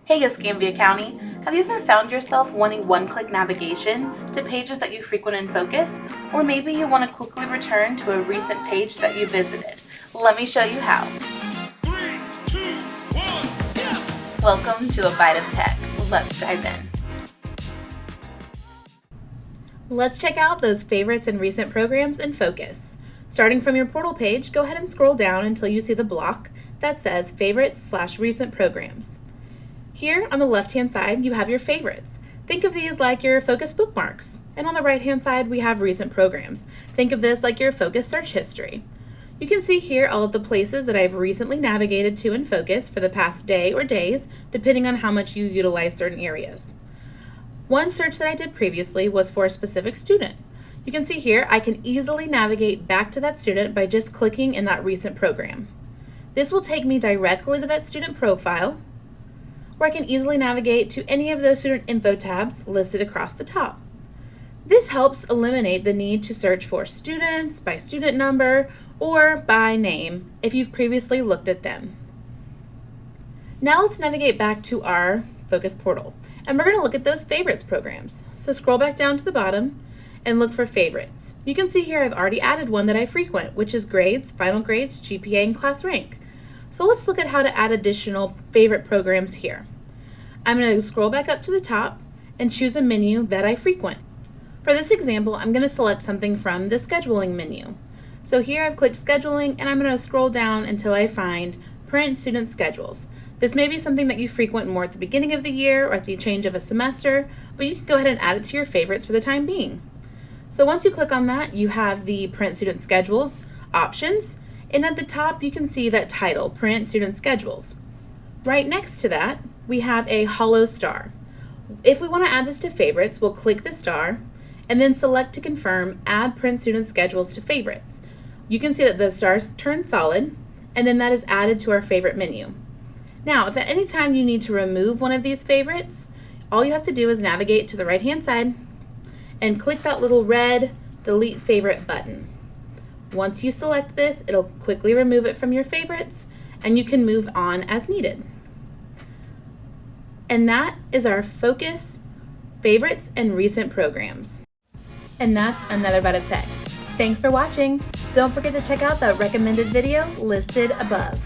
Hey Escambia County, have you ever found yourself wanting one-click navigation to pages that you frequent in Focus? Or maybe you want to quickly return to a recent page that you visited. Let me show you how. 3, 2, 1, yeah! Welcome to a Byte of Tech. Let's dive in. Let's check out those favorites and recent programs in Focus. Starting from your portal page, go ahead and scroll down until you see the block that says Favorites/Recent Programs. Here on the left-hand side, you have your favorites. Think of these like your Focus bookmarks. And on the right-hand side, we have recent programs. Think of this like your Focus search history. You can see here all of the places that I've recently navigated to in Focus for the past day or days, depending on how much you utilize certain areas. One search that I did previously was for a specific student. You can see here I can easily navigate back to that student by just clicking in that recent program. This will take me directly to that student profile, where I can easily navigate to any of those student info tabs listed across the top. This helps eliminate the need to search for students by student number or by name if you've previously looked at them. Now let's navigate back to our Focus portal, and we're going to look at those favorites programs. So scroll back down to the bottom and look for favorites. You can see here I've already added one that I frequent, which is grades, final grades, GPA, and class rank. So let's look at how to add additional favorite programs here. I'm going to scroll back up to the top and choose a menu that I frequent. For this example, I'm going to select something from the scheduling menu. So here I've clicked scheduling, and I'm going to scroll down until I find print student schedules. This may be something that you frequent more at the beginning of the year or at the change of a semester, but you can go ahead and add it to your favorites for the time being. So once you click on that, you have the print student schedules options, and at the top you can see that title, print student schedules. Right next to that, we have a hollow star. If we want to add this to favorites, we'll click the star and then select to confirm add print student schedules to favorites. You can see that the stars turn solid, and then that is added to our favorite menu. Now, if at any time you need to remove one of these favorites, all you have to do is navigate to the right-hand side and click that little red delete favorite button. Once you select this, it'll quickly remove it from your favorites, and you can move on as needed. And that is our Focus, favorites, and recent programs. And that's another Byte of Tech. Thanks for watching. Don't forget to check out that recommended video listed above.